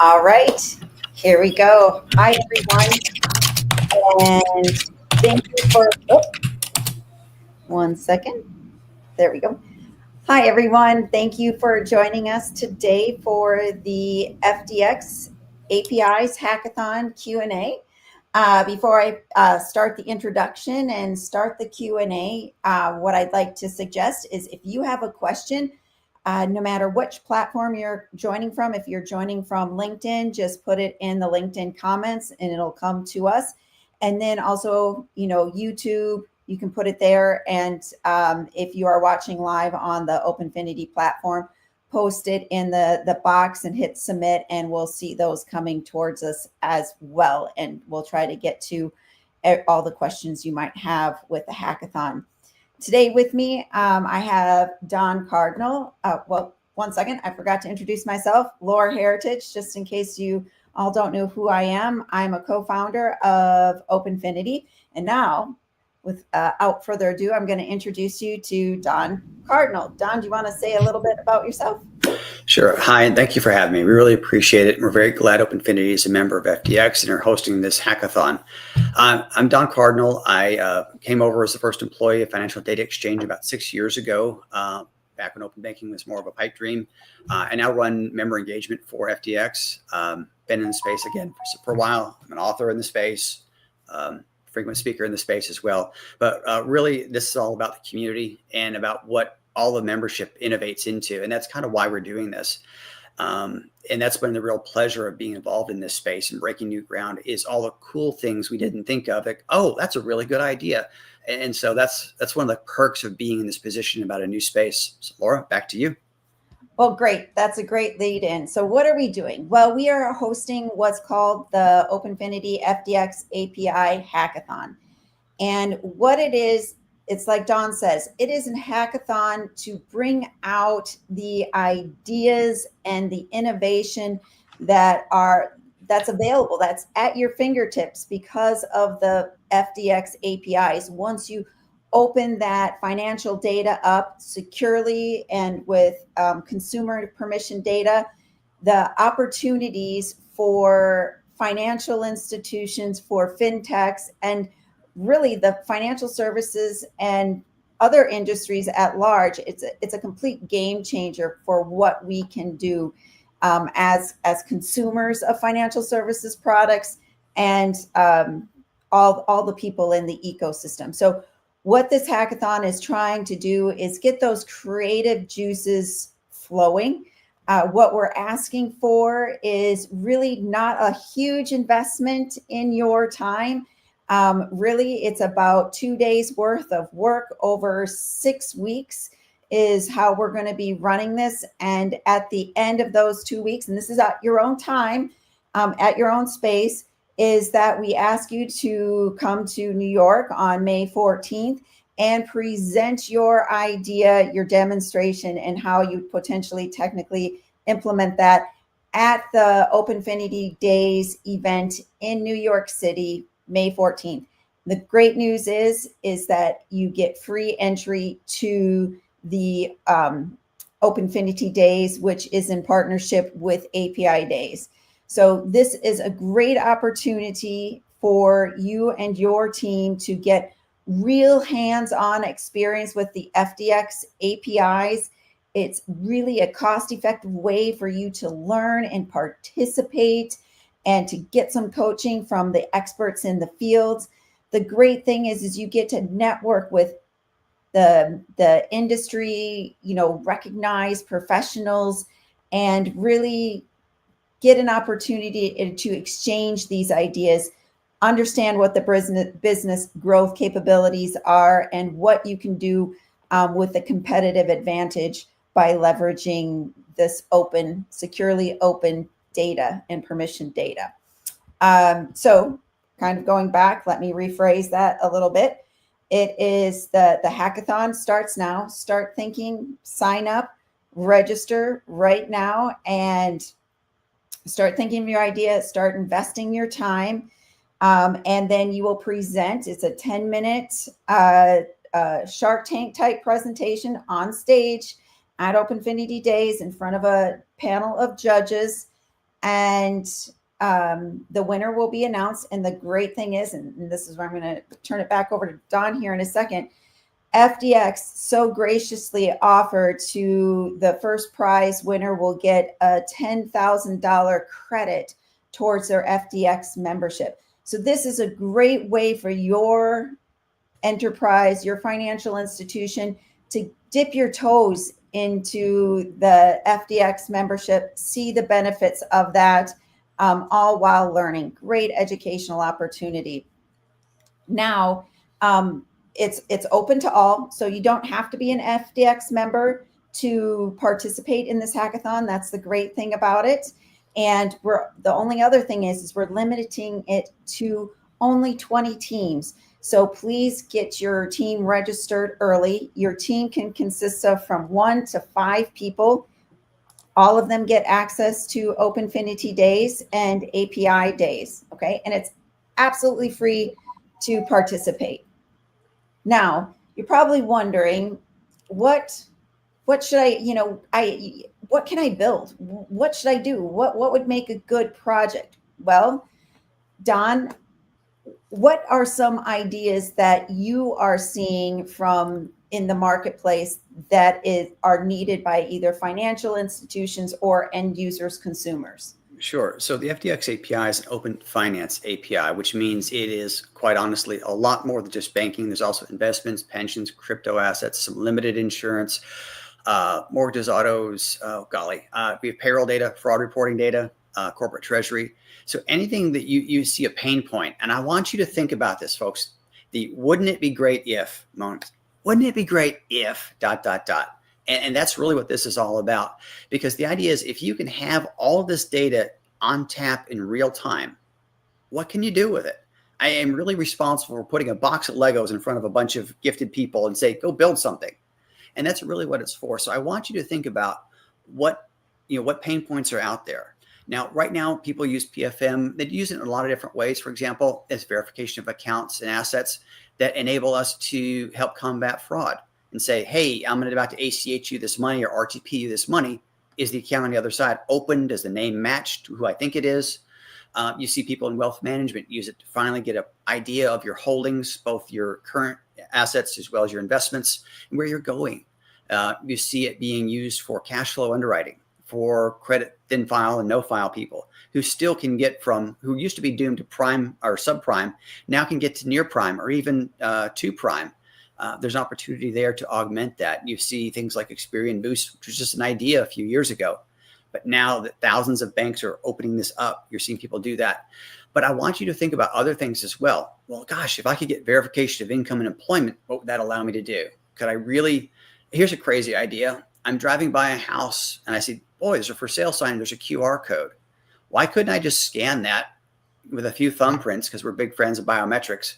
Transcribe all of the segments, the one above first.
All right, here we go. Hi, everyone, and thank you for, 1 second. There we go. Hi, everyone. Thank you for joining us today for the FDX APIs Hackathon Q&A. Before I start the introduction and start the Q&A, what I'd like to suggest is if you have a question, no matter which platform you're joining from, if you're joining from LinkedIn, just put it in the LinkedIn comments and it'll come to us. And then also, YouTube, you can put it there. And if you are watching live on the OpenFinity platform, post it in the box and hit submit, and we'll see those coming towards us as well. And we'll try to get to all the questions you might have with the hackathon. Today with me, I have Don Cardinal. Well, 1 second, I forgot to introduce myself. Laura Heritage, just in case you all don't know who I am. I'm a co-founder of OpenFinity. And now, without further ado, I'm going to introduce you to Don Cardinal. Don, do you want to say a little bit about yourself? Sure. Hi, and thank you for having me. We really appreciate it. And we're very glad OpenFinity is a member of FDX and are hosting this hackathon. I'm Don Cardinal. I came over as the first employee of Financial Data Exchange about 6 years ago, back when open banking was more of a pipe dream. I now run member engagement for FDX. Been in the space again for a while. I'm an author in the space, frequent speaker in the space as well. But really, this is all about the community and about what all the membership innovates into. And that's kind of why we're doing this. And that's been the real pleasure of being involved in this space and breaking new ground is all the cool things we didn't think of. Like, oh, that's a really good idea. And so that's one of the perks of being in this position about a new space. So Laura, back to you. Well, great. That's a great lead in. So what are we doing? Well, we are hosting what's called the OpenFinity FDX API Hackathon. And what it is, it's like Don says, it is a hackathon to bring out the ideas and the innovation that's available, that's at your fingertips because of the FDX APIs. Once you open that financial data up securely and with consumer permission data, the opportunities for financial institutions, for fintechs, and really the financial services and other industries at large, it's a complete game changer for what we can do as consumers of financial services products and all the people in the ecosystem. So what this hackathon is trying to do is get those creative juices flowing. What we're asking for is really not a huge investment in your time. Really, it's about 2 days worth of work over 6 weeks is how we're going to be running this. And at the end of those 2 weeks, and this is at your own time, at your own space, is that we ask you to come to New York on May 14th and present your idea, your demonstration, and how you potentially technically implement that at the OpenFinity Days event in New York City, May 14th. The great news is that you get free entry to the OpenFinity Days, which is in partnership with API Days. So this is a great opportunity for you and your team to get real hands-on experience with the FDX APIs. It's really a cost-effective way for you to learn and participate and to get some coaching from the experts in the fields. The great thing is you get to network with the industry, recognized professionals, and really get an opportunity to exchange these ideas, understand what the business growth capabilities are, and what you can do with a competitive advantage by leveraging this securely open data and permission data. So kind of going back, let me rephrase that a little bit. It is the hackathon starts now. Start thinking, sign up, register right now, and start thinking of your idea, start investing your time, and then you will present. It's a 10-minute Shark Tank type presentation on stage at OpenFinity Days in front of a panel of judges. and the winner will be announced. And the great thing is, and this is where I'm going to turn it back over to Don here in a second, FDX so graciously offered to the first prize winner will get a $10,000 credit towards their FDX membership. So this is a great way for your enterprise, your financial institution, to dip your toes into the FDX membership, see the benefits of that, all while learning. Great educational opportunity. Now, it's open to all, so you don't have to be an FDX member to participate in this hackathon. That's the great thing about it. And the only other thing is we're limiting it to only 20 teams. So please get your team registered early. Your team can consist of from 1 to 5 people. All of them get access to Openfinity days and API days. Okay, and it's absolutely free to participate. Now, you're probably wondering, what should what can I build? What should I do? What would make a good project? Well, Don, what are some ideas that you are seeing from in the marketplace that are needed by either financial institutions or end users, consumers? Sure. So the FDX API is an open finance API, which means it is quite honestly a lot more than just banking. There's also investments, pensions, crypto assets, some limited insurance, mortgages, autos. Oh, golly. We have payroll data, fraud reporting data, corporate treasury. So anything that you see a pain point, and I want you to think about this, folks, the wouldn't it be great if moment. Wouldn't it be great if ... And that's really what this is all about, because the idea is if you can have all this data on tap in real time, what can you do with it? I am really responsible for putting a box of Legos in front of a bunch of gifted people and say, go build something. And that's really what it's for. So I want you to think about what pain points are out there. Now, right now, people use PFM. They use it in a lot of different ways. For example, as verification of accounts and assets that enable us to help combat fraud and say, hey, I'm about to ACH you this money or RTP you this money. Is the account on the other side open? Does the name match to who I think it is? You see people in wealth management use it to finally get an idea of your holdings, both your current assets as well as your investments and where you're going. You see it being used for cash flow underwriting, for credit thin file and no file people who still can get from who used to be doomed to prime or subprime, now can get to near prime or even to prime. There's an opportunity there to augment that. You see things like Experian Boost, which was just an idea a few years ago. But now that thousands of banks are opening this up, you're seeing people do that. But I want you to think about other things as well. Well, gosh, if I could get verification of income and employment, what would that allow me to do? Could I really, here's a crazy idea. I'm driving by a house and I see, boy, there's a for sale sign, there's a QR code. Why couldn't I just scan that with a few thumbprints, because we're big friends of biometrics,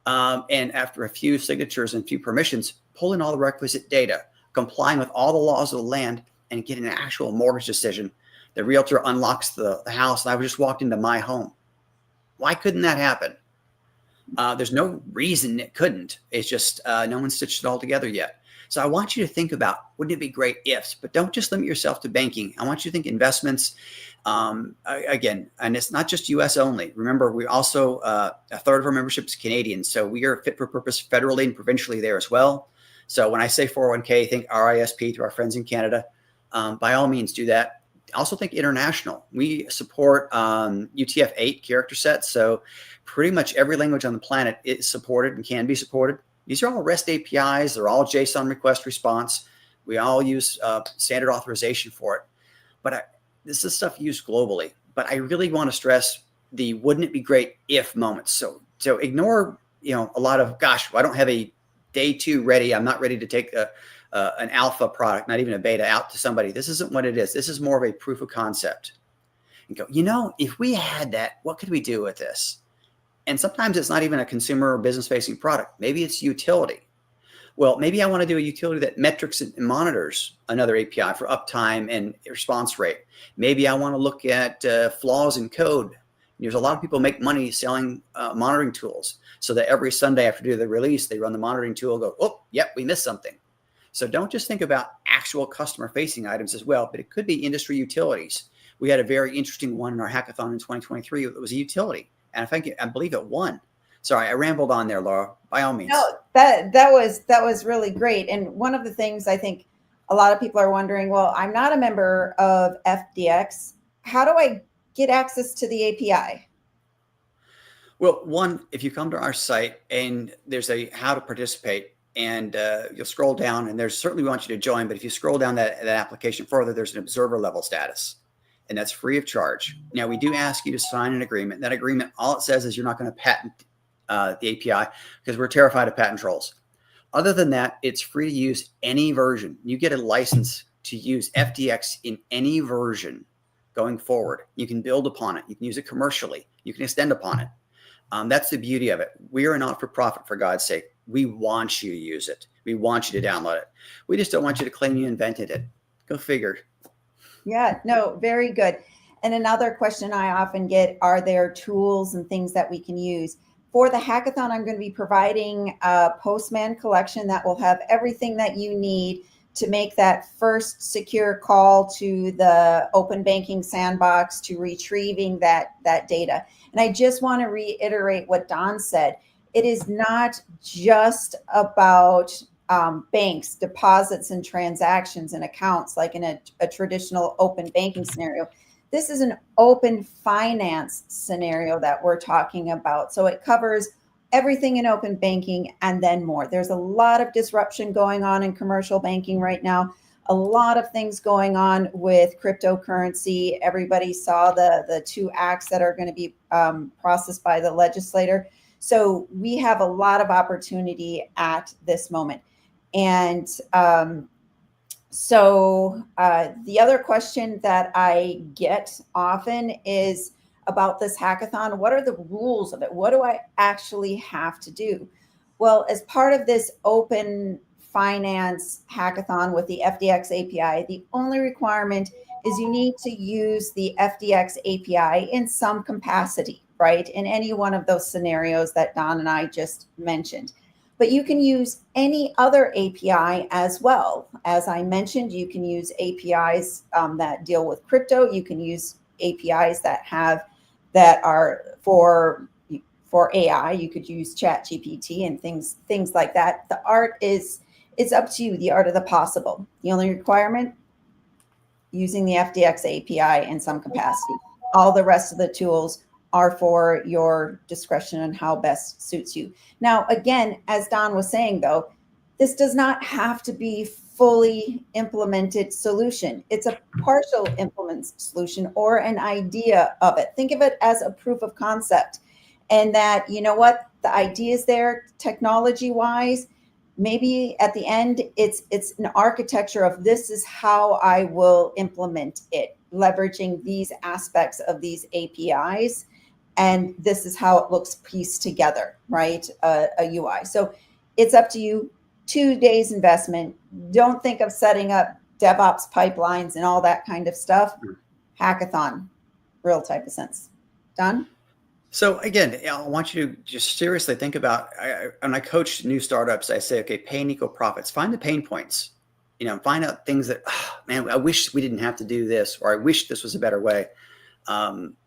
and after a few signatures and a few permissions, pull in all the requisite data, complying with all the laws of the land, and get an actual mortgage decision. The realtor unlocks the house, and I just walked into my home. Why couldn't that happen? There's no reason it couldn't. It's just no one stitched it all together yet. So I want you to think about, wouldn't it be great ifs? But don't just limit yourself to banking. I want you to think investments. Again, and it's not just U.S. only. Remember, we also, a third of our membership is Canadian. So we are fit for purpose federally and provincially there as well. So when I say 401k, think RISP to our friends in Canada. By all means, do that. Also think international. We support UTF-8 character sets. So pretty much every language on the planet is supported and can be supported. These are all REST APIs. They're all JSON request response. We all use standard authorization for it. But this is stuff used globally. But I really want to stress the wouldn't it be great if moments. So ignore a lot of, gosh, I don't have a day 2 ready. I'm not ready to take an alpha product, not even a beta, out to somebody. This isn't what it is. This is more of a proof of concept. And go, if we had that, what could we do with this? And sometimes it's not even a consumer or business facing product. Maybe it's utility. Well, maybe I want to do a utility that metrics and monitors another API for uptime and response rate. Maybe I want to look at flaws in code. There's a lot of people make money selling monitoring tools, so that every Sunday after they do the release, they run the monitoring tool, go, oh, yep, we missed something. So don't just think about actual customer facing items as well, but it could be industry utilities We had a very interesting one in our hackathon in 2023. It was a utility, and I believe it won. Sorry, I rambled on there, Laura. By all means. No, that was really great. And one of the things I think a lot of people are wondering, well, I'm not a member of FDX. How do I get access to the API? Well, one, if you come to our site and there's a how to participate, and you'll scroll down, and there's certainly we want you to join, but if you scroll down that application further, there's an observer level status, and that's free of charge. Now, we do ask you to sign an agreement. That agreement, all it says is you're not going to patent the API because we're terrified of patent trolls. Other than that, it's free to use any version. You get a license to use FDX in any version going forward. You can build upon it. You can use it commercially. You can extend upon it. That's the beauty of it. We are not for profit, for God's sake. We want you to use it. We want you to download it. We just don't want you to claim you invented it. Go figure. Yeah, no, very good. And another question I often get, are there tools and things that we can use? For the hackathon, I'm going to be providing a Postman collection that will have everything that you need to make that first secure call to the open banking sandbox, to retrieving that data. And I just want to reiterate what Don said. It is not just about banks, deposits, and transactions and accounts like in a traditional open banking scenario. This is an open finance scenario that we're talking about. So it covers everything in open banking and then more. There's a lot of disruption going on in commercial banking right now. A lot of things going on with cryptocurrency. Everybody saw the two acts that are going to be processed by the legislator. So we have a lot of opportunity at this moment. And so the other question that I get often is about this hackathon. What are the rules of it? What do I actually have to do? Well, as part of this open finance hackathon with the FDX API, the only requirement is you need to use the FDX API in some capacity, right? In any one of those scenarios that Don and I just mentioned. But you can use any other API as well. As I mentioned, you can use APIs that deal with crypto. You can use APIs that are for AI. You could use ChatGPT and things like that. The art is, it's up to you, the art of the possible. The only requirement, using the FDX API in some capacity. All the rest of the tools are for your discretion and how best suits you. Now, again, as Don was saying, though, this does not have to be fully implemented solution. It's a partial implement solution or an idea of it. Think of it as a proof of concept, and that, you know what, the idea is there technology wise. Maybe at the end, it's an architecture of this is how I will implement it, leveraging these aspects of these APIs. And this is how it looks pieced together, right? A UI. So it's up to you. 2 days investment. Don't think of setting up DevOps pipelines and all that kind of stuff. Hackathon, real type of sense. Don? So again, I want you to just seriously think about, when I coach new startups, I say, okay, pain equal profits. Find the pain points. Find out things that, oh, man, I wish we didn't have to do this, or I wish this was a better way. One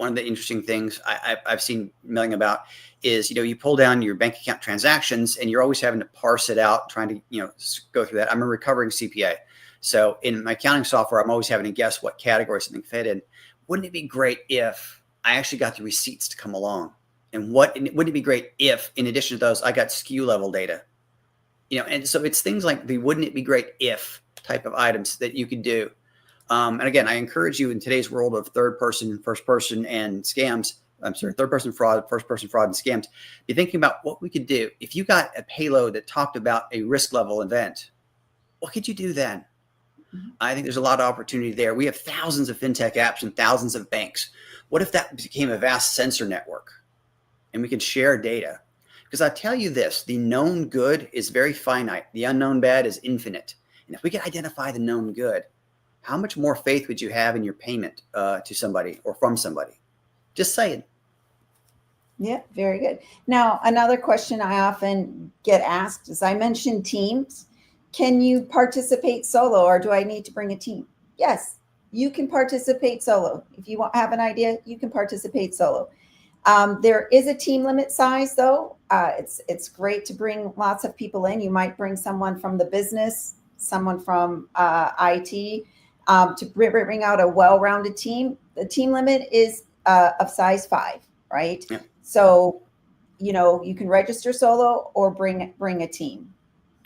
of the interesting things I've seen milling about is, you pull down your bank account transactions and you're always having to parse it out, trying to, go through that. I'm a recovering CPA. So in my accounting software, I'm always having to guess what category something fit in. Wouldn't it be great if I actually got the receipts to come along? And wouldn't it be great if, in addition to those, I got SKU level data? And so it's things like the wouldn't it be great if type of items that you could do. And again, I encourage you in today's world of third person, first person, and scams. Third person fraud, first person fraud, and scams. Be thinking about what we could do if you got a payload that talked about a risk level event. What could you do then? Mm-hmm. I think there's a lot of opportunity there. We have thousands of fintech apps and thousands of banks. What if that became a vast sensor network, and we could share data? Because I tell you this: the known good is very finite. The unknown bad is infinite. And if we could identify the known good, how much more faith would you have in your payment to somebody or from somebody? Just saying. Yeah, very good. Now, another question I often get asked is, I mentioned teams. Can you participate solo, or do I need to bring a team? Yes, you can participate solo. If you have an idea, you can participate solo. There is a team limit size, though. It's great to bring lots of people in. You might bring someone from the business, someone from IT, to bring out a well-rounded team. The team limit is of size 5, right? Yeah. So, you can register solo or bring a team.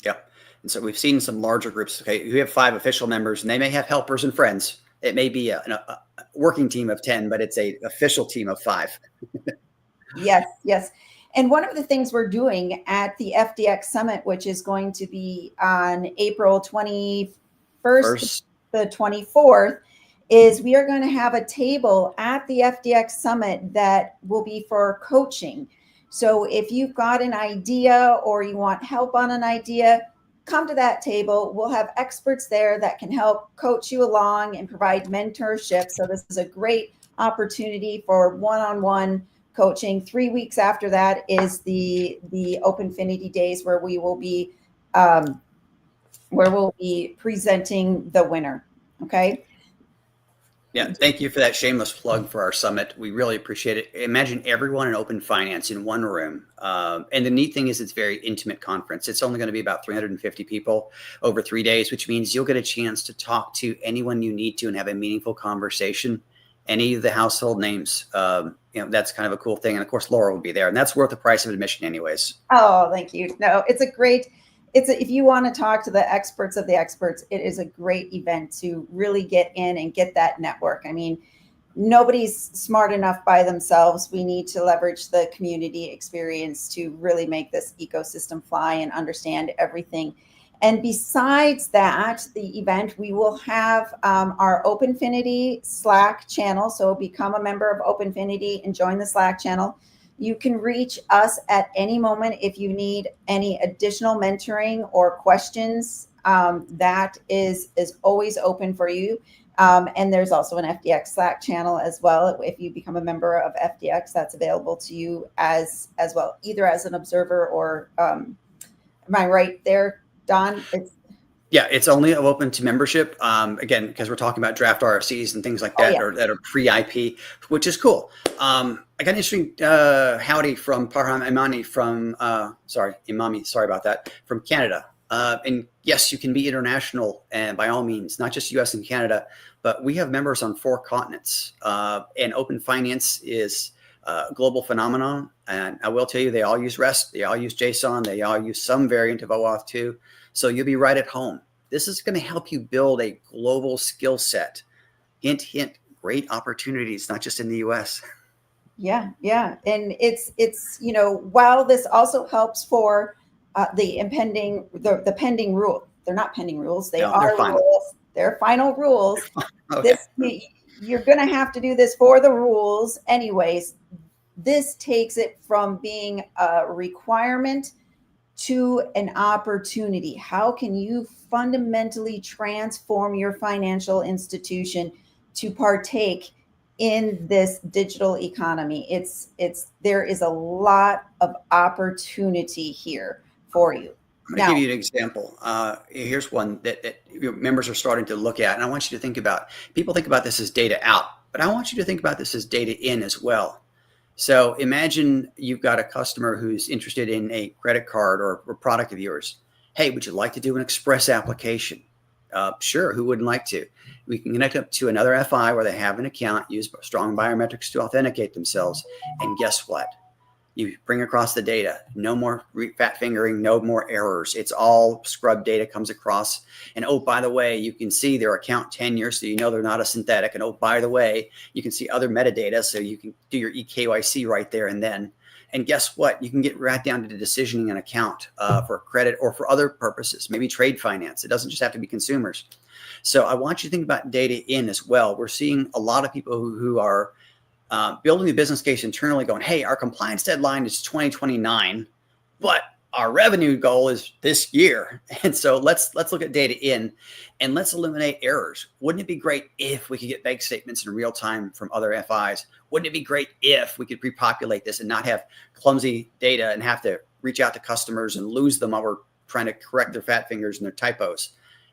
Yep. And so we've seen some larger groups. Okay, we have 5 official members, and they may have helpers and friends. It may be a working team of 10, but it's a official team of 5. Yes, yes. And one of the things we're doing at the FDX Summit, which is going to be on April 21st to the 24th, is we are going to have a table at the FDX Summit that will be for coaching. So if you've got an idea or you want help on an idea, come to that table. We'll have experts there that can help coach you along and provide mentorship. So this is a great opportunity for one-on-one coaching. 3 weeks after that is the Openfinity Days, where we will be presenting the winner. Okay. Yeah, thank you for that shameless plug for our summit. We really appreciate it. Imagine everyone in open finance in one room. And the neat thing is it's a very intimate conference. It's only going to be about 350 people over 3 days, which means you'll get a chance to talk to anyone you need to and have a meaningful conversation. Any of the household names, that's kind of a cool thing. And of course, Laura will be there, and that's worth the price of admission anyways. Oh, thank you. No, if you want to talk to the experts of the experts, it is a great event to really get in and get that network. I mean, nobody's smart enough by themselves. We need to leverage the community experience to really make this ecosystem fly and understand everything. And besides that, the event, we will have our Openfinity Slack channel. So become a member of Openfinity and join the Slack channel. You can reach us at any moment if you need any additional mentoring or questions. That is always open for you. And there's also an FDX Slack channel as well. If you become a member of FDX, that's available to you as well, either as an observer or, am I right there, Don? It's only open to membership. Again, because we're talking about draft RFCs and things like that, or that are pre-IP, which is cool. I got an interesting howdy from Parham Imani from Imami, sorry about that, from Canada. And yes, you can be international, and by all means, not just US and Canada, but we have members on 4 continents. And open finance is a global phenomenon. And I will tell you, they all use REST, they all use JSON, they all use some variant of OAuth 2. So you'll be right at home. This is going to help you build a global skill set. Hint, hint, great opportunities, not just in the US. Yeah. And it's while this also helps for the pending rule. They're not pending rules. They're final rules. They're final rules. Okay. You're going to have to do this for the rules anyways. This takes it from being a requirement to an opportunity. How can you fundamentally transform your financial institution to partake in this digital economy? There is a lot of opportunity here for you. I'm going to give you an example. Here's one that your members are starting to look at, and I want you to think about. People think about this as data out, but I want you to think about this as data in as well. So imagine you've got a customer who's interested in a credit card or product of yours. Hey, would you like to do an express application? Sure, who wouldn't like to? We can connect up to another FI where they have an account, use strong biometrics to authenticate themselves. And guess what? You bring across the data, no more fat fingering, no more errors. It's all scrubbed data comes across. And oh, by the way, you can see their account tenure, so you know they're not a synthetic. And oh, by the way, you can see other metadata, so you can do your eKYC right there and then. And guess what? You can get right down to decisioning an account for credit or for other purposes, maybe trade finance. It doesn't just have to be consumers. So I want you to think about data in as well. We're seeing a lot of people who are building the business case internally going, hey, our compliance deadline is 2029, but our revenue goal is this year. And so let's look at data in and let's eliminate errors. Wouldn't it be great if we could get bank statements in real time from other FIs? Wouldn't it be great if we could pre-populate this and not have clumsy data and have to reach out to customers and lose them while we're trying to correct their fat fingers and their typos?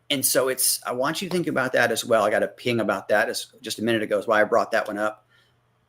And so I want you to think about that as well. I got a ping about that just a minute ago is why I brought that one up.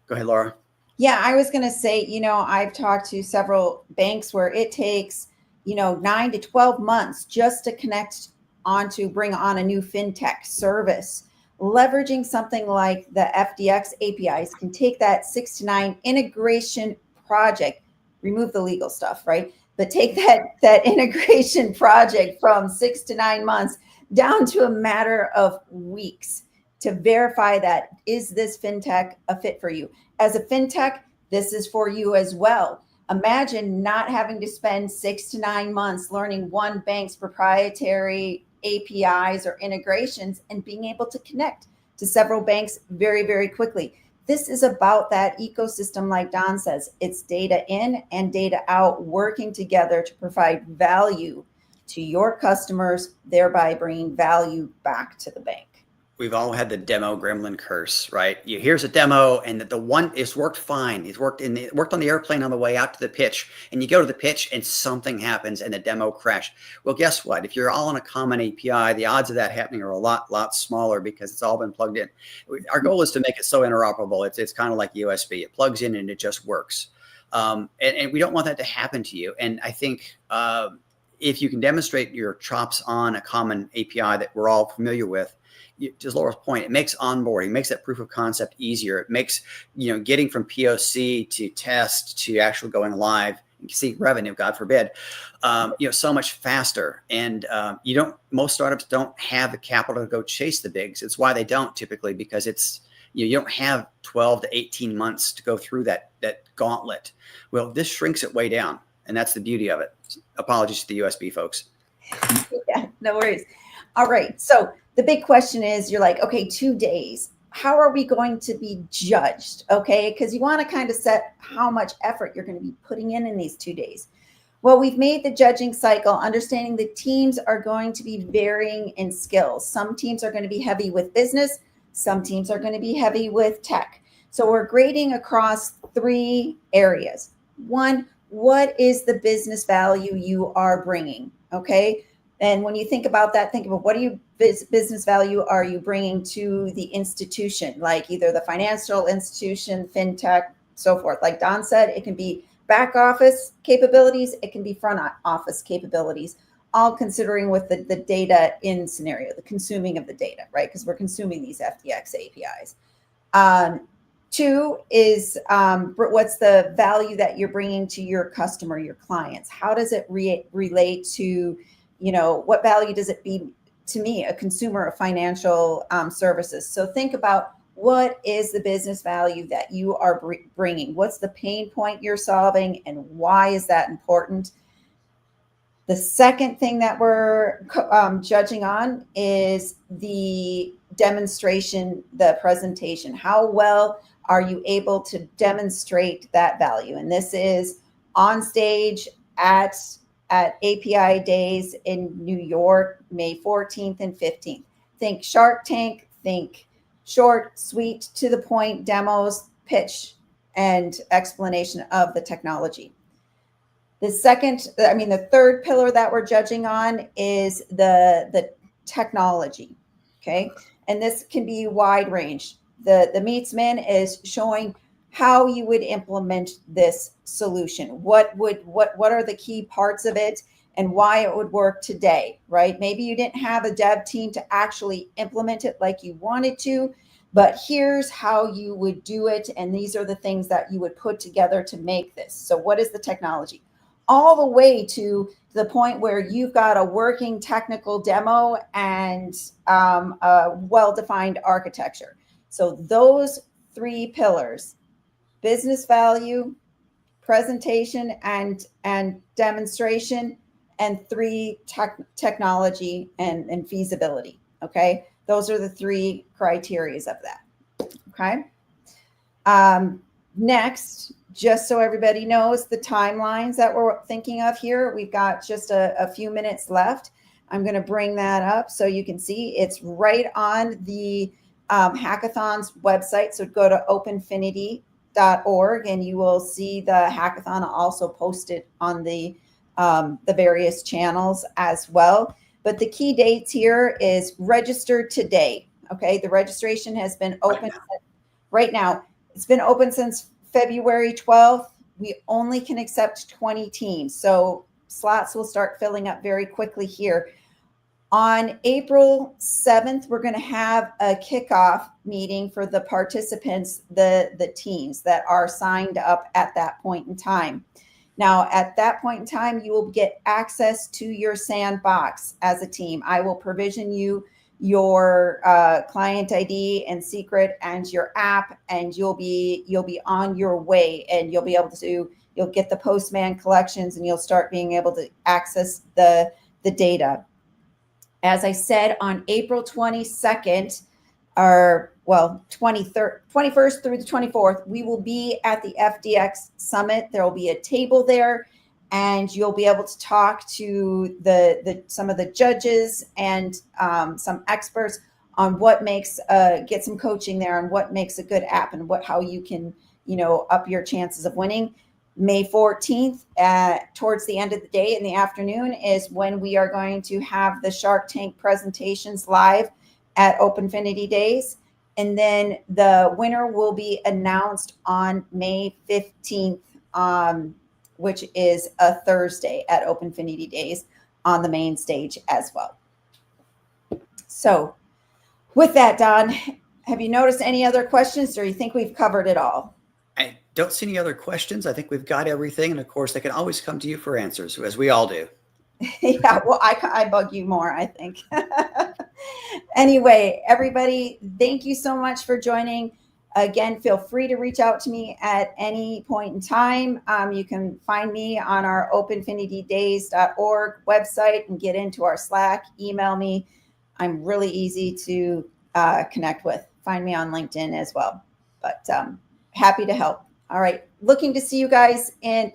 Go ahead, Laura. Yeah, I was going to say, I've talked to several banks where it takes, 9 to 12 months just to bring on a new fintech service. Leveraging something like the FDX APIs can take that 6 to 9 integration project, remove the legal stuff, right? But take that integration project from 6 to 9 months down to a matter of weeks to verify that, is this fintech a fit for you? As a fintech, this is for you as well. Imagine not having to spend 6 to 9 months learning one bank's proprietary APIs or integrations and being able to connect to several banks very, very quickly. This is about that ecosystem, like Don says. It's data in and data out working together to provide value to your customers, thereby bringing value back to the bank. We've all had the demo gremlin curse, right? Here's a demo, and it's worked fine. It worked on the airplane on the way out to the pitch, and you go to the pitch, and something happens, and the demo crashed. Well, guess what? If you're all on a common API, the odds of that happening are a lot smaller because it's all been plugged in. Our goal is to make it so interoperable. It's kind of like USB. It plugs in and it just works. And we don't want that to happen to you. And I think if you can demonstrate your chops on a common API that we're all familiar with, to Laura's point, it makes onboarding, makes that proof of concept easier. It makes, getting from POC to test to actually going live and see revenue, God forbid, so much faster. And most startups don't have the capital to go chase the bigs. It's why they don't typically, because it's, you don't have 12 to 18 months to go through that gauntlet. Well, this shrinks it way down. And that's the beauty of it. Apologies to the USB folks. Yeah, no worries. All right. So the big question is, you're like, okay, 2 days. How are we going to be judged? Okay. Because you want to kind of set how much effort you're going to be putting in these 2 days. Well, we've made the judging cycle, understanding the teams are going to be varying in skills. Some teams are going to be heavy with business. Some teams are going to be heavy with tech. So we're grading across 3 areas. 1, what is the business value you are bringing? Okay. And when you think about that, think about what business value are you bringing to the institution, like either the financial institution, fintech, so forth. Like Don said, it can be back office capabilities. It can be front office capabilities, all considering with the data in scenario, the consuming of the data, right? Because we're consuming these FDX APIs. 2 is what's the value that you're bringing to your customer, your clients? How does it relate to, what value does it be to me, a consumer of financial services? So think about, what is the business value that you are bringing? What's the pain point you're solving, and why is that important? The second thing that we're judging on is the demonstration, the presentation. How well are you able to demonstrate that value? And this is on stage at API Days in New York, May 14th and 15th. Think Shark Tank, think short, sweet, to the point demos, pitch, and explanation of the technology. The third pillar that we're judging on is the technology, okay? And this can be wide range. The meets min is showing how you would implement this solution. What are the key parts of it and why it would work today, right? Maybe you didn't have a dev team to actually implement it like you wanted to, but here's how you would do it. And these are the things that you would put together to make this. So what is the technology? All the way to the point where you've got a working technical demo and a well-defined architecture. So those 3 pillars, business value, presentation and demonstration, and 3, technology and feasibility. Okay. Those are the 3 criteria of that. Okay. Next, just so everybody knows the timelines that we're thinking of here, we've got just a few minutes left. I'm going to bring that up so you can see it's right on the hackathon's website. So go to openfinity.org and you will see the hackathon also posted on the various channels as well. But the key dates here is register today. Okay, the registration has been open right now. It's been open since February 12th. We only can accept 20 teams. So slots will start filling up very quickly here. On April 7th, we're going to have a kickoff meeting for the participants, the teams that are signed up at that point in time. Now, at that point in time, you will get access to your sandbox as a team. I will provision you your client ID and secret and your app, and you'll be on your way, and you'll be able to, you'll get the Postman collections, and you'll start being able to access the data. As I said, on April 22nd, or well, 21st through the 24th, we will be at the FDX Summit. There will be a table there, and you'll be able to talk to some of the judges and some experts on what makes get some coaching there on what makes a good app and how you can up your chances of winning. May 14th, towards the end of the day in the afternoon, is when we are going to have the Shark Tank presentations live at OpenFinity Days. And then the winner will be announced on May 15th, which is a Thursday at OpenFinity Days on the main stage as well. So with that, Don, have you noticed any other questions, or you think we've covered it all? I don't see any other questions. I think we've got everything. And of course, they can always come to you for answers, as we all do. Yeah, well, I bug you more, I think. Anyway, everybody, thank you so much for joining. Again, feel free to reach out to me at any point in time. You can find me on our openfinitydays.org website and get into our Slack, email me. I'm really easy to connect with. Find me on LinkedIn as well. But happy to help. All right. Looking to see you guys in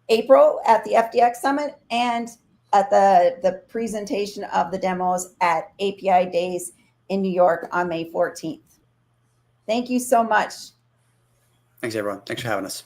April at the FDX Summit and at the presentation of the demos at API Days in New York on May 14th. Thank you so much. Thanks, everyone. Thanks for having us.